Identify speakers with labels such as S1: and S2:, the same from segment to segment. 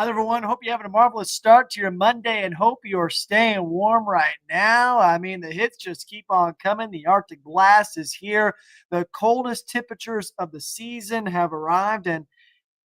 S1: Hi, everyone. Hope you're having a marvelous start to your Monday and hope you're staying warm right now. I mean, the hits just keep on coming. The Arctic blast is here. The coldest temperatures of the season have arrived, and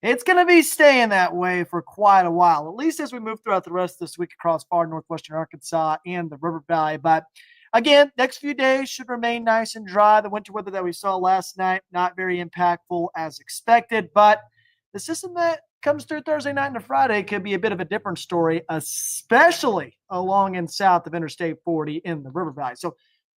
S1: it's going to be staying that way for quite a while, at least as we move throughout the rest of this week across far northwestern Arkansas and the River Valley. But again, next few days should remain nice and dry. The winter weather that we saw last night, not very impactful as expected, but the system that comes through Thursday night into Friday could be a bit of a different story, especially along and south of Interstate 40 in the River Valley. So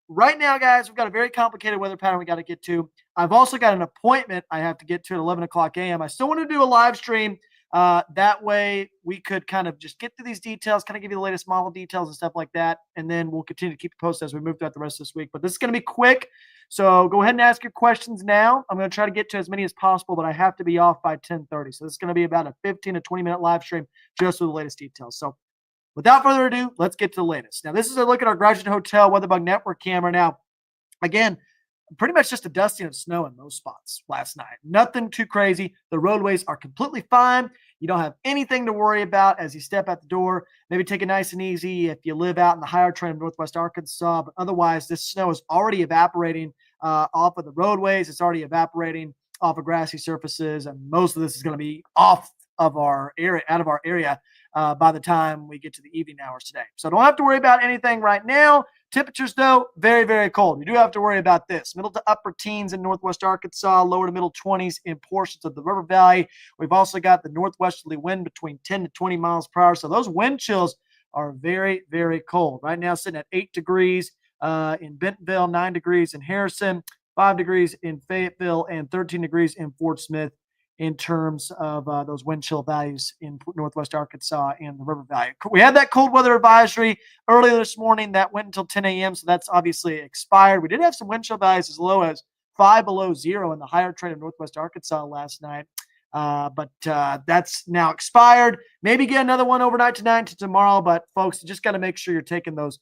S1: right now, guys, we've got a very complicated weather pattern we got to get to. I've also got an appointment I have to get to at 11 o'clock a.m. I still want to do a live stream. That way we could kind of just get through these details, kind of give you the latest model details and stuff like that. And then we'll continue to keep you posted as we move throughout the rest of this week. But this is going to be quick. So go ahead and ask your questions now. I'm going to try to get to as many as possible, but I have to be off by 10:30. So this is going to be about a 15 to 20-minute live stream just with the latest details. So without further ado, let's get to the latest. Now, this is a look at our Graduate Hotel WeatherBug Network camera. Now, again, pretty much just a dusting of snow in most spots last night. Nothing too crazy. The roadways are completely fine. You don't have anything to worry about as you step out the door. Maybe take it nice and easy if you live out in the higher train of northwest Arkansas. But otherwise, this snow is already evaporating off of the roadways. It's already evaporating off of grassy surfaces, and most of this is going to be off of our area, out of our area by the time we get to the evening hours today. So don't have to worry about anything right now. Temperatures, though, very, very cold. You do have to worry about this. Middle to upper teens in northwest Arkansas, lower to middle 20s in portions of the River Valley. We've also got the northwesterly wind between 10 to 20 miles per hour. So those wind chills are very, very cold. Right now, sitting at 8 degrees in Bentonville, 9 degrees in Harrison, 5 degrees in Fayetteville, and 13 degrees in Fort Smith in terms of those wind chill values in northwest Arkansas and the River Valley. We had that cold weather advisory earlier this morning that went until 10 a.m., so that's obviously expired. We did have some wind chill values as low as 5 below zero in the higher train of northwest Arkansas last night. But that's now expired. Maybe get another one overnight tonight to tomorrow, but folks, you just got to make sure you're taking those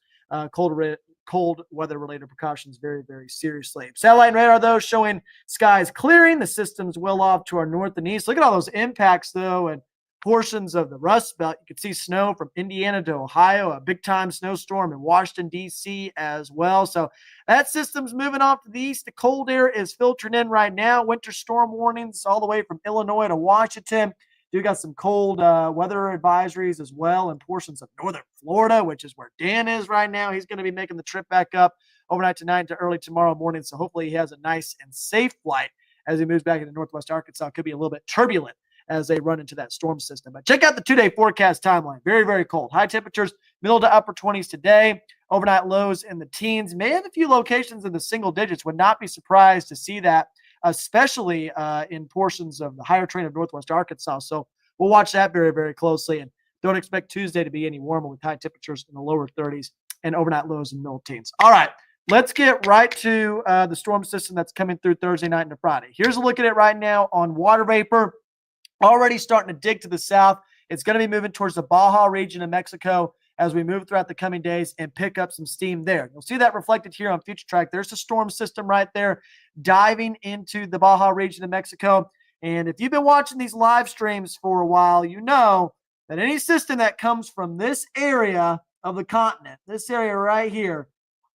S1: cold weather-related precautions very, very seriously. Satellite and radar, though, showing skies clearing. The system's well off to our north and east. Look at all those impacts, though, and portions of the Rust Belt. You can see snow from Indiana to Ohio, a big-time snowstorm in Washington, D.C. as well. So that system's moving off to the east. The cold air is filtering in right now. Winter storm warnings all the way from Illinois to Washington. You got some cold weather advisories as well in portions of northern Florida, which is where Dan is right now. He's going to be making the trip back up overnight tonight to early tomorrow morning. So hopefully he has a nice and safe flight as he moves back into northwest Arkansas. Could be a little bit turbulent as they run into that storm system. But check out the 2-day forecast timeline. Very, very cold. High temperatures, middle to upper 20s today. Overnight lows in the teens. May have a few locations in the single digits. Would not be surprised to see that, especially in portions of the higher train of northwest Arkansas. So we'll watch that very, very closely. And don't expect Tuesday to be any warmer with high temperatures in the lower 30s and overnight lows in the middle teens. All right, let's get right to the storm system that's coming through Thursday night into Friday. Here's a look at it right now on water vapor. Already starting to dig to the south. It's going to be moving towards the Baja region of Mexico as we move throughout the coming days and pick up some steam there. You'll see that reflected here on Future Track. There's the storm system right there diving into the Baja region of Mexico. And if you've been watching these live streams for a while, you know that any system that comes from this area of the continent, this area right here,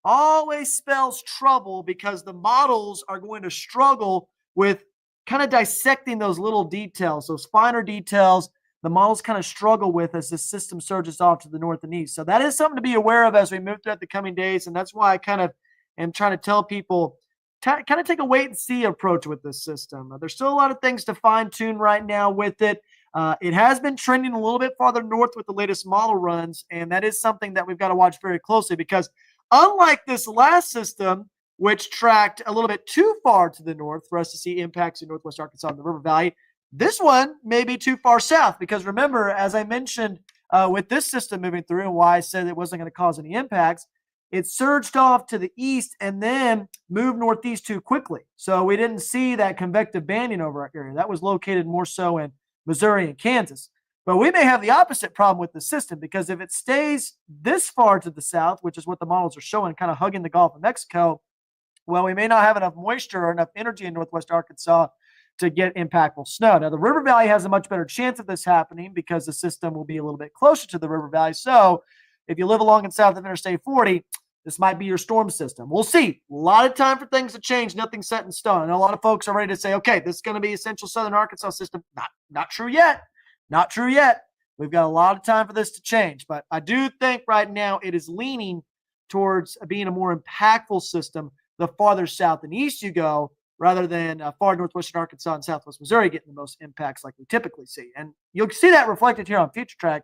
S1: always spells trouble because the models are going to struggle with kind of dissecting those little details, those finer details the models kind of struggle with as the system surges off to the north and east. So that is something to be aware of as we move throughout the coming days. And that's why I kind of am trying to tell people, kind of take a wait and see approach with this system. There's still a lot of things to fine tune right now with it. It has been trending a little bit farther north with the latest model runs. And that is something that we've got to watch very closely because unlike this last system, which tracked a little bit too far to the north for us to see impacts in northwest Arkansas and the River Valley, this one may be too far south because remember, as I mentioned with this system moving through and why I said it wasn't going to cause any impacts, it surged off to the east and then moved northeast too quickly. So we didn't see that convective banding over our area. That was located more so in Missouri and Kansas. But we may have the opposite problem with the system because if it stays this far to the south, which is what the models are showing, kind of hugging the Gulf of Mexico, well, we may not have enough moisture or enough energy in northwest Arkansas to get impactful snow. Now, the river valley has a much better chance of this happening because the system will be a little bit closer to the river valley. So if you live along and south of Interstate 40, this might be your storm system. We'll see. A lot of time for things to change. Nothing set in stone. I know a lot of folks are ready to say, okay, this is going to be central southern Arkansas system. Not true yet. Not true yet. We've got a lot of time for this to change. But I do think right now it is leaning towards being a more impactful system the farther south and east you go, rather than far northwestern Arkansas and southwest Missouri getting the most impacts like we typically see. And you'll see that reflected here on Future Track.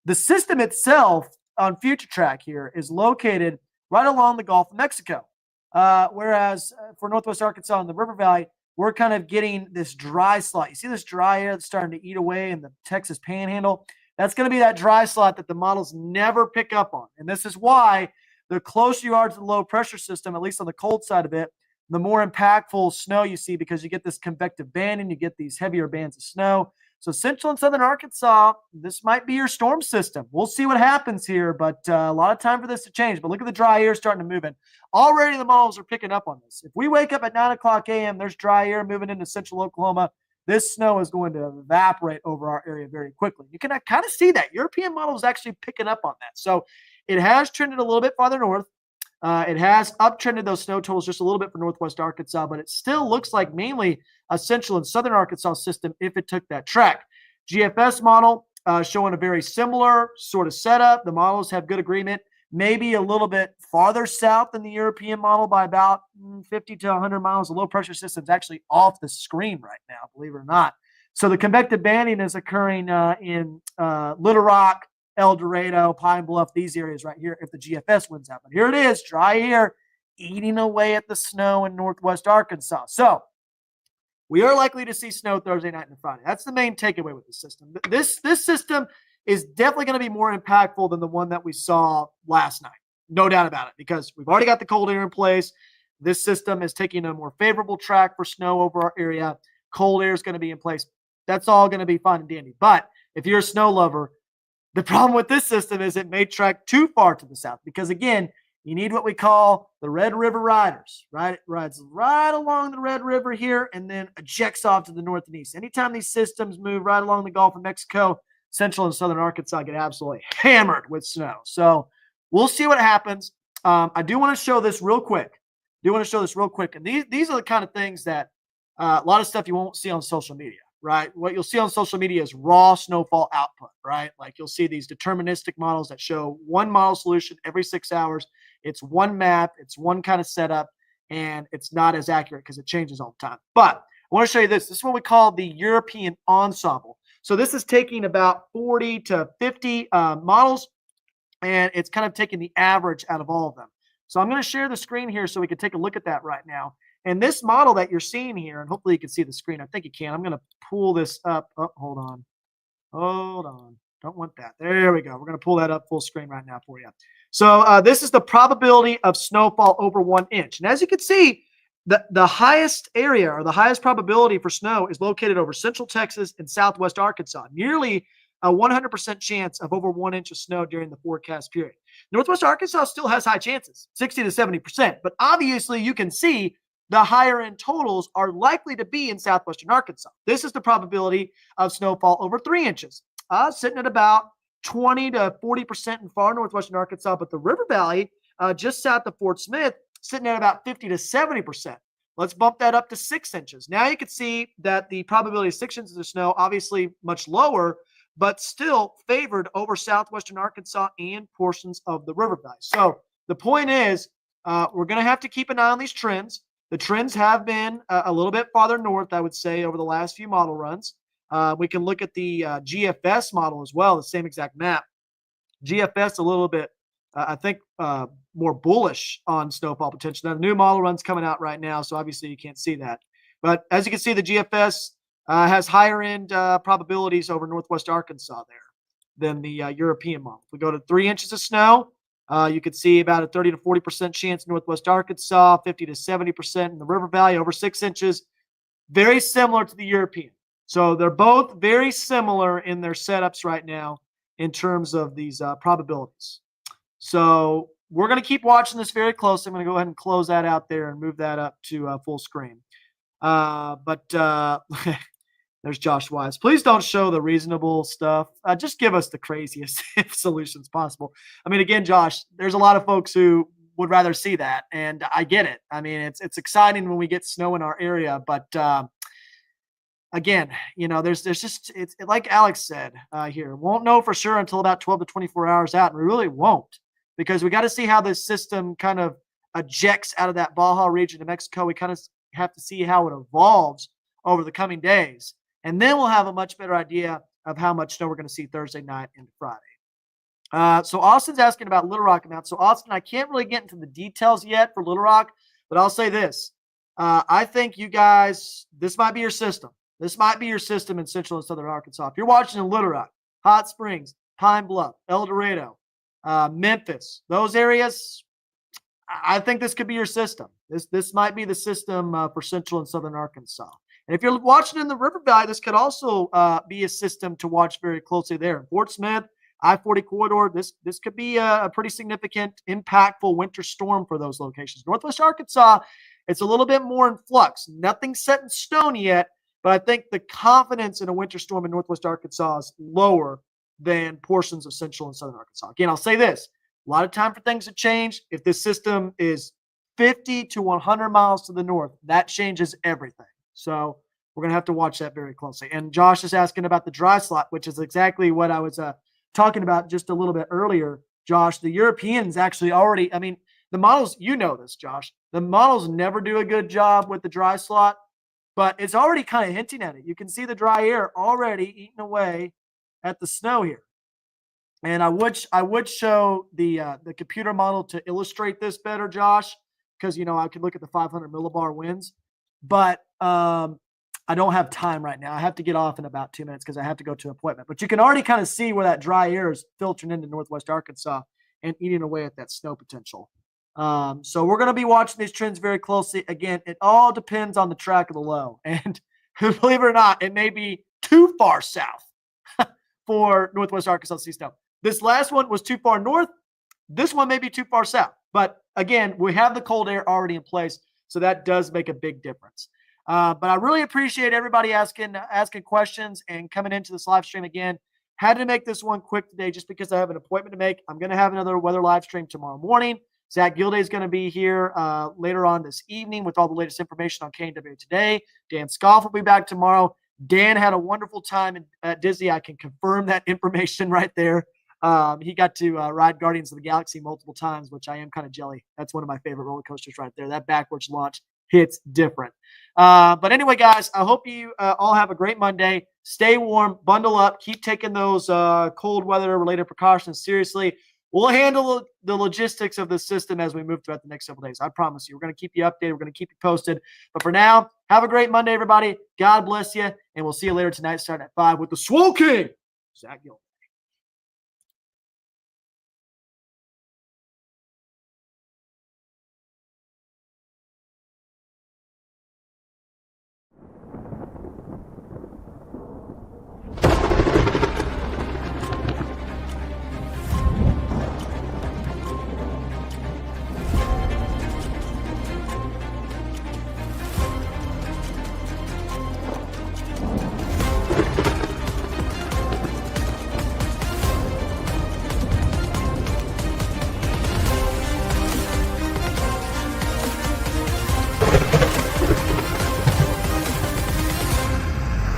S1: The system itself on Future Track here is located right along the Gulf of Mexico. Whereas for northwest Arkansas and the River Valley, we're kind of getting this dry slot. You see this dry air that's starting to eat away in the Texas Panhandle? That's going to be that dry slot that the models never pick up on. And this is why the closer you are to the low pressure system, at least on the cold side of it, the more impactful snow you see because you get this convective banding, you get these heavier bands of snow. So central and southern Arkansas, this might be your storm system. We'll see what happens here, but a lot of time for this to change. But look at the dry air starting to move in. Already the models are picking up on this. If we wake up at 9 o'clock a.m., there's dry air moving into central Oklahoma. This snow is going to evaporate over our area very quickly. You can kind of see that. European model is actually picking up on that. So it has trended a little bit farther north. It has uptrended those snow totals just a little bit for northwest Arkansas, but it still looks like mainly a central and southern Arkansas system if it took that track. GFS model showing a very similar sort of setup. The models have good agreement, maybe a little bit farther south than the European model by about 50 to 100 miles. The low pressure system is actually off the screen right now, believe it or not. So the convective banding is occurring in Little Rock, El Dorado, Pine Bluff, these areas right here if the GFS wins out. But here it is, dry air eating away at the snow in northwest Arkansas. So we are likely to see snow Thursday night and Friday. That's the main takeaway with the system. This system is definitely going to be more impactful than the one that we saw last night. No doubt about it, because we've already got the cold air in place. This system is taking a more favorable track for snow over our area. Cold air is going to be in place. That's all going to be fine and dandy. But if you're a snow lover, the problem with this system is it may track too far to the south because, again, you need what we call the Red River Riders, right? It rides right along the Red River here and then ejects off to the north and east. Anytime these systems move right along the Gulf of Mexico, central and southern Arkansas get absolutely hammered with snow. So we'll see what happens. I do want to show this real quick. And these are the kind of things that a lot of stuff you won't see on social media. Right? What you'll see on social media is raw snowfall output, right? Like you'll see these deterministic models that show one model solution every 6 hours. It's one map, it's one kind of setup, and it's not as accurate because it changes all the time. But I want to show you this. This is what we call the European ensemble. So this is taking about 40 to 50 models, and it's kind of taking the average out of all of them. So I'm going to share the screen here so we can take a look at that right now. And this model that you're seeing here, and hopefully you can see the screen. I think you can. I'm going to pull this up. Oh, hold on. Don't want that. There we go. We're going to pull that up full screen right now for you. So this is the probability of snowfall over 1 inch. And as you can see, the highest area or the highest probability for snow is located over central Texas and southwest Arkansas. Nearly a 100% chance of over 1 inch of snow during the forecast period. Northwest Arkansas still has high chances, 60 to 70%. But obviously you can see the higher end totals are likely to be in southwestern Arkansas. This is the probability of snowfall over 3 inches, sitting at about 20 to 40% in far northwestern Arkansas. But the River Valley, just south of Fort Smith, sitting at about 50 to 70%. Let's bump that up to 6 inches. Now you can see that the probability of 6 inches of snow, obviously much lower, but still favored over southwestern Arkansas and portions of the River Valley. So the point is, we're going to have to keep an eye on these trends. The trends have been a little bit farther north, I would say, over the last few model runs. We can look at the GFS model as well, the same exact map. GFS a little bit, I think, more bullish on snowfall potential. Now, the new model run's coming out right now, so obviously you can't see that. But as you can see, the GFS has higher end probabilities over northwest Arkansas there than the European model. If we go to 3 inches of snow, you could see about a 30 to 40% chance in northwest Arkansas, 50 to 70% in the River Valley, over 6 inches. Very similar to the European. So they're both very similar in their setups right now in terms of these probabilities. So we're going to keep watching this very closely. I'm going to go ahead and close that out there and move that up to full screen. But there's Josh Wise. Please don't show the reasonable stuff. Just give us the craziest solutions possible. I mean, again, Josh, there's a lot of folks who would rather see that, and I get it. I mean, it's exciting when we get snow in our area, but again, there's just it's like Alex said here. Won't know for sure until about 12 to 24 hours out, and we really won't because we got to see how this system kind of ejects out of that Baja region of Mexico. We kind of have to see how it evolves over the coming days, and then we'll have a much better idea of how much snow we're going to see Thursday night and Friday. So Austin's asking about Little Rock amount. So Austin, I can't really get into the details yet for Little Rock, but I'll say this. I think you guys, this might be your system. This might be your system in Central and Southern Arkansas. If you're watching in Little Rock, Hot Springs, Pine Bluff, El Dorado, Memphis, those areas, I think this could be your system. This might be the system for Central and Southern Arkansas. And if you're watching in the River Valley, this could also be a system to watch very closely there. Fort Smith, I-40 corridor, this could be a pretty significant, impactful winter storm for those locations. Northwest Arkansas, it's a little bit more in flux. Nothing's set in stone yet, but I think the confidence in a winter storm in Northwest Arkansas is lower than portions of Central and Southern Arkansas. Again, I'll say this. A lot of time for things to change. If this system is 50 to 100 miles to the north, that changes everything. So we're going to have to watch that very closely. And Josh is asking about the dry slot, which is exactly what I was talking about just a little bit earlier, Josh. The Europeans actually already, I mean, the models, you know this, Josh. The models never do a good job with the dry slot, but it's already kind of hinting at it. You can see the dry air already eating away at the snow here. And I would show the computer model to illustrate this better, Josh, because I could look at the 500 millibar winds, but I don't have time right now. I have to get off in about 2 minutes because I have to go to an appointment. But you can already kind of see where that dry air is filtering into Northwest Arkansas and eating away at that snow potential. So we're going to be watching these trends very closely. Again, it all depends on the track of the low. And believe it or not, it may be too far south for Northwest Arkansas to see snow. This last one was too far north. This one may be too far south. But again, we have the cold air already in place, so that does make a big difference. But I really appreciate everybody asking questions and coming into this live stream again. Had to make this one quick today just because I have an appointment to make. I'm going to have another weather live stream tomorrow morning. Zach Gilday is going to be here later on this evening with all the latest information on KNW Today. Dan Scoff will be back tomorrow. Dan had a wonderful time at Disney. I can confirm that information right there. He got to ride Guardians of the Galaxy multiple times, which I am kind of jelly. That's one of my favorite roller coasters right there. That backwards launch hits different. But anyway, guys, I hope you all have a great Monday. Stay warm, bundle up, keep taking those cold weather-related precautions seriously. We'll handle the logistics of the system as we move throughout the next several days. I promise you. We're going to keep you updated. We're going to keep you posted. But for now, have a great Monday, everybody. God bless you, and we'll see you later tonight starting at 5 with the Swole King, Zach Gilday.